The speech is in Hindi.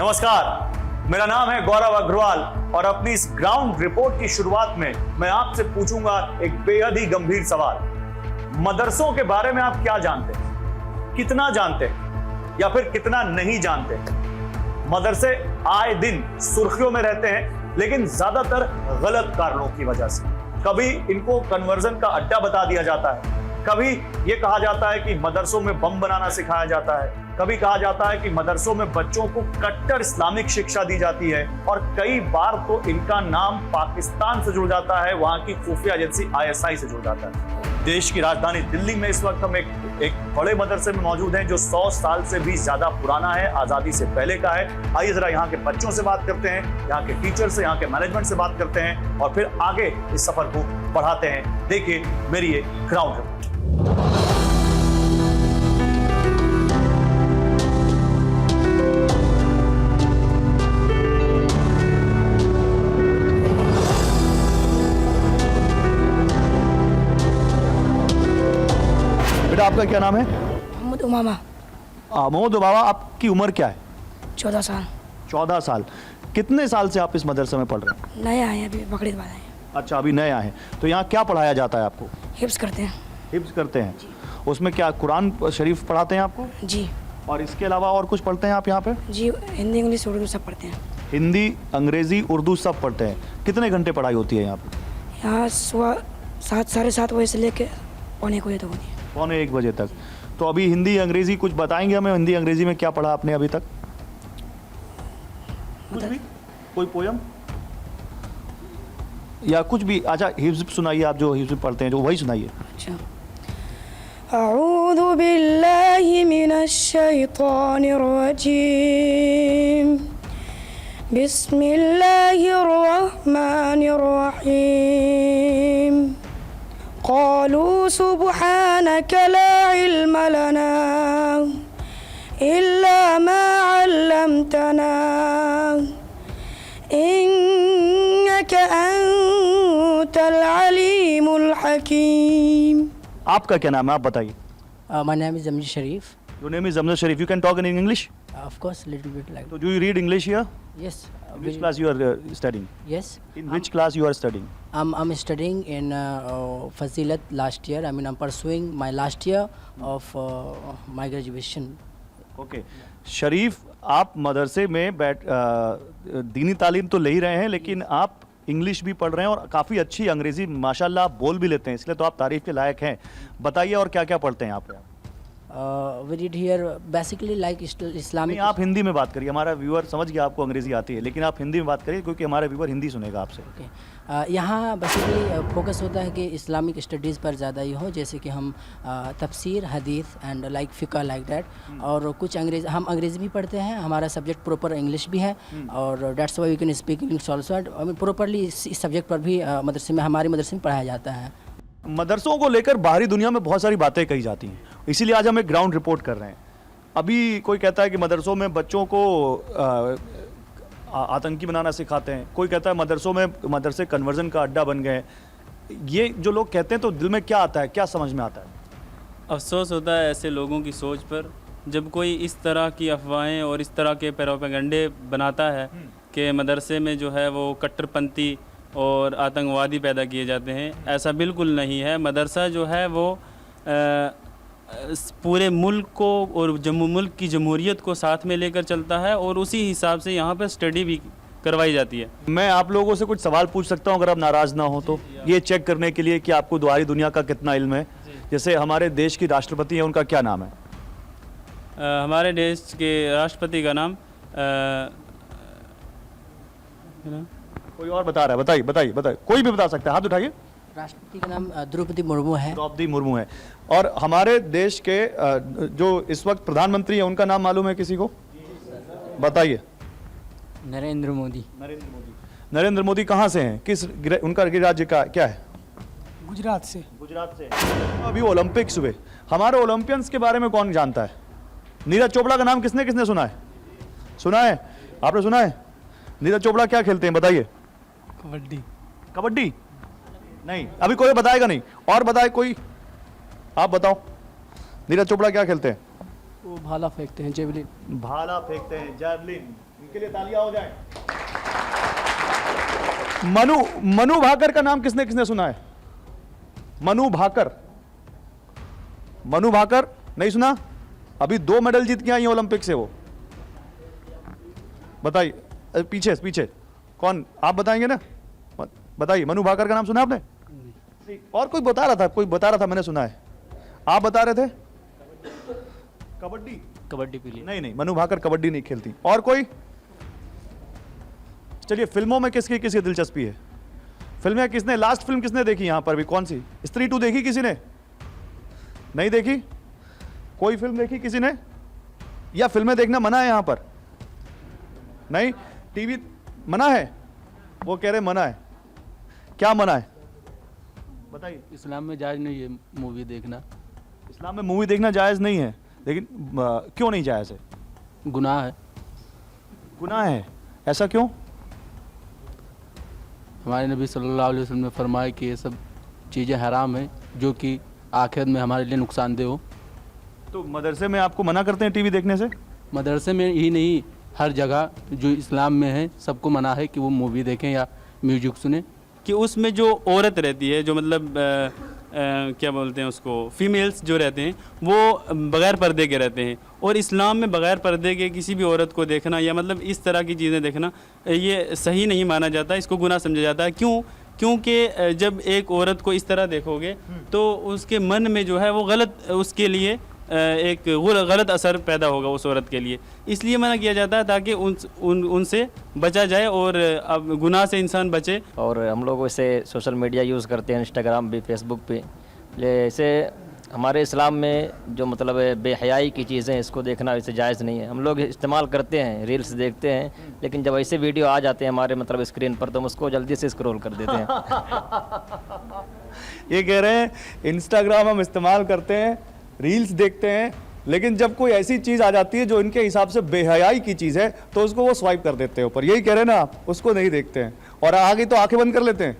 नमस्कार, मेरा नाम है गौरव अग्रवाल और अपनी इस ग्राउंड रिपोर्ट की शुरुआत में मैं आपसे पूछूंगा एक बेहद ही गंभीर सवाल। मदरसों के बारे में आप क्या जानते हैं, कितना जानते हैं या फिर कितना नहीं जानते हैं? मदरसे आए दिन सुर्खियों में रहते हैं, लेकिन ज्यादातर गलत कारणों की वजह से। कभी इनको कन्वर्जन का अड्डा बता दिया जाता है, कभी ये कहा जाता है कि मदरसों में बम बनाना सिखाया जाता है, कभी कहा जाता है कि मदरसों में बच्चों को कट्टर इस्लामिक शिक्षा दी जाती है, और कई बार तो इनका नाम पाकिस्तान से जुड़ जाता है, वहां की खुफिया एजेंसी ISI से जुड़ जाता है। देश की राजधानी दिल्ली में इस वक्त हम एक बड़े मदरसे में मौजूद हैं जो 100 साल से भी ज्यादा पुराना है, आजादी से पहले का है। आइए जरा यहाँ के बच्चों से बात करते हैं, यहाँ के टीचर से, यहाँ के मैनेजमेंट से बात करते हैं और फिर आगे इस सफर को बढ़ाते हैं। देखिए मेरी ये ग्राउंड रिपोर्ट। बेटा आपका क्या नाम है? मोहम्मद उमामा। मोहम्मद उमामा, आपकी उम्र क्या है? 14 साल। 14 साल। कितने साल से आप इस मदरसे में पढ़ रहे हैं? नए आए हैं, अभी बकरीद बाद आए हैं। अच्छा, अभी नए आए हैं। तो यहाँ क्या पढ़ाया जाता है आपको? हिफ्स करते हैं। हिफ्स करते हैं? उसमें क्या कुरान शरीफ पढ़ाते हैं आपको? जी। और इसके अलावा और कुछ पढ़ते हैं आप यहाँ पे? जी, हिंदी इंग्लिश उर्दू सब पढ़ते हैं। हिंदी अंग्रेजी उर्दू सब पढ़ते हैं। कितने घंटे पढ़ाई होती है यहाँ पे? यहाँ सुबह 7 साढ़े 7 बजे से लेके पौने 1 बजे तक होती है। पौने 1 बजे तक। तो अभी हिंदी अंग्रेजी कुछ बताएंगे हमें? हिंदी अंग्रेजी में क्या पढ़ा आपने अभी तक? कुछ भी? कोई पोयम या कुछ भी? अच्छा, हिफ्ज़ सुनाइए, आप जो हिफ्ज़ पढ़ते हैं जो वही सुनाइए। अच्छा। अऊज़ु बिल्लाहि मिनश शैतानिर रजीम, बिस्मिल्लाहिर रहमानिर रहीम, क़ालू सुब्हानक ला इल्म लना इल्ला मा अल्लमतना इन्नका अंतल अलीमुल हकीम। आपका क्या नाम है, आप बताइए? My name is Zamji Sharif. Your name is Zamna Sharif. You can talk in English? Of course, little bit like. So do you read English here? Yes. In which class you are studying? Yes. In which class you are studying? I'm studying in Fazilat last year. I mean, I'm pursuing my last year of my graduation. Okay. शरीफ, आप मदरसे में दीनी तालीम तो ले ही रहे हैं, लेकिन आप इंग्लिश भी पढ़ रहे हैं और काफ़ी अच्छी अंग्रेज़ी माशाल्लाह आप बोल भी लेते हैं, इसलिए तो आप तारीफ़ के लायक हैं। बताइए और क्या क्या पढ़ते हैं आप? We read here basically like Islamic. नहीं, आप हिंदी में बात करिए, हमारा व्यूअर समझ गया आपको अंग्रेज़ी आती है, लेकिन आप हिंदी में बात करिए क्योंकि हमारा व्यूअर हिंदी सुनेगा आपसे। Okay. यहाँ बेसिकली फोकस होता है कि इस्लामिक स्टडीज़ पर ज़्यादा ही हो, जैसे कि हम तफसीर, हदीस एंड लाइक फ़िक़्ह लाइक दैट, और कुछ हम अंग्रेज़ी भी पढ़ते हैं। हमारा सब्जेक्ट प्रॉपर इंग्लिश भी है और that's why we can speak English also. I mean properly इस सब्जेक्ट पर भी मदरसे में, हमारे मदरसे में पढ़ाया जाता है। मदरसों को लेकर बाहरी दुनिया में बहुत सारी बातें कही जाती हैं, इसीलिए आज हम एक ग्राउंड रिपोर्ट कर रहे हैं। अभी कोई कहता है कि मदरसों में बच्चों को आतंकी बनाना सिखाते हैं, कोई कहता है मदरसे कन्वर्जन का अड्डा बन गए। ये जो लोग कहते हैं तो दिल में क्या आता है, क्या समझ में आता है? अफसोस होता है ऐसे लोगों की सोच पर, जब कोई इस तरह की अफवाहें और इस तरह के प्रोपेगेंडे बनाता है कि मदरसे में जो है वो कट्टरपंथी और आतंकवादी पैदा किए जाते हैं। ऐसा बिल्कुल नहीं है। मदरसा जो है वो पूरे मुल्क को और मुल्क की जमहूरियत को साथ में लेकर चलता है और उसी हिसाब से यहाँ पर स्टडी भी करवाई जाती है। मैं आप लोगों से कुछ सवाल पूछ सकता हूँ अगर आप नाराज़ ना हो तो? ये चेक करने के लिए कि आपको दुआरी दुनिया का कितना इल्म है। जैसे हमारे देश की राष्ट्रपति हैं, उनका क्या नाम है? हमारे देश के राष्ट्रपति का नाम कोई और बता रहा है? बताइए बताइए बताइए, कोई भी बता सकता है, हाथ उठाइए। राष्ट्रपति का नाम द्रौपदी मुर्मू है। द्रौपदी मुर्मू है। और हमारे देश के जो इस वक्त प्रधानमंत्री हैं, उनका नाम मालूम है किसी को? बताइए। नरेंद्र मोदी। नरेंद्र मोदी। नरेंद्र मोदी कहाँ से हैं? किस उनका राज्य का क्या है? गुजरात से। गुजरात से। अभी ओलंपिक्स हुए, हमारे ओलंपियंस के बारे में कौन जानता है? नीरज चोपड़ा का नाम किसने किसने सुना है? सुना है? आपने सुना है? नीरज चोपड़ा क्या खेलते हैं बताइए? कबड्डी। कबड्डी नहीं, अभी कोई बताएगा नहीं। और बताए कोई? आप बताओ, नीरज चोपड़ा क्या खेलते हैं? वो भाला फेंकते हैं, जेवलिन। भाला फेंकते हैं, जैवलिन। इनके लिए तालियां हो जाए। मनु भाकर का नाम किसने किसने सुना है? मनु भाकर, मनु भाकर नहीं सुना? अभी 2 मेडल जीत के आई ओलंपिक से वो। बताइए, पीछे पीछे कौन, आप बताएंगे ना? बताइए, मनु भाकर का नाम सुना आपने? और कोई बता रहा था, मैंने सुना है। आप बता रहे थे कबड्डी? कबड्डी पी लिया। नहीं, मनु भाकर कबड्डी नहीं खेलती। और कोई? चलिए, फिल्मों में किसकी किसकी दिलचस्पी है? फिल्में किसने, लास्ट फिल्म किसने देखी यहां पर भी? कौन सी? स्त्री 2 देखी किसी ने? नहीं देखी? कोई फिल्म देखी किसी ने? या फिल्में देखना मना है यहां पर? नहीं, टीवी मना है? वो कह रहे मना है। क्या मना है बताइए? इस्लाम में जायज़ नहीं है मूवी देखना। इस्लाम में मूवी देखना जायज़ नहीं है, लेकिन क्यों नहीं जायज़ है? गुनाह है। गुनाह है, ऐसा क्यों? हमारे नबी सल्लल्लाहु अलैहि वसल्लम ने फरमाया कि ये सब चीज़ें हराम हैं जो कि आखिरत में हमारे लिए नुकसानदेह हो। तो मदरसे में आपको मना करते हैं टीवी देखने से? मदरसे में ही नहीं, हर जगह जो इस्लाम में है सबको मना है कि वो मूवी देखें या म्यूजिक सुने। कि उसमें जो औरत रहती है, जो मतलब क्या बोलते हैं उसको, फीमेल्स जो रहते हैं वो बग़ैर पर्दे के रहते हैं, और इस्लाम में बग़ैर पर्दे के किसी भी औरत को देखना या मतलब इस तरह की चीज़ें देखना ये सही नहीं माना जाता, इसको गुनाह समझा जाता है। क्यों? क्योंकि जब एक औरत को इस तरह देखोगे तो उसके मन में जो है वो गलत, उसके लिए एक गलत असर पैदा होगा उस औरत के लिए, इसलिए मना किया जाता है ताकि उनसे बचा जाए और अब गुनाह से इंसान बचे। और हम लोग वैसे सोशल मीडिया यूज़ करते हैं, इंस्टाग्राम पे, फेसबुक पे। जैसे हमारे इस्लाम में जो मतलब बेहयाई की चीज़ें, इसको देखना वैसे जायज़ नहीं है। हम लोग इस्तेमाल करते हैं, रील्स देखते हैं, लेकिन जब ऐसे वीडियो आ जाते हैं हमारे मतलब स्क्रीन पर तो हम उसको जल्दी से स्क्रॉल कर देते हैं। ये कह रहे हैं इंस्टाग्राम हम इस्तेमाल करते हैं, रील्स देखते हैं, लेकिन जब कोई ऐसी चीज़ आ जाती है जो इनके हिसाब से बेहयाई की चीज़ है तो उसको वो स्वाइप कर देते हैं ऊपर। यही कह रहे हैं ना आप? उसको नहीं देखते हैं और आगे तो आंखें बंद कर लेते हैं।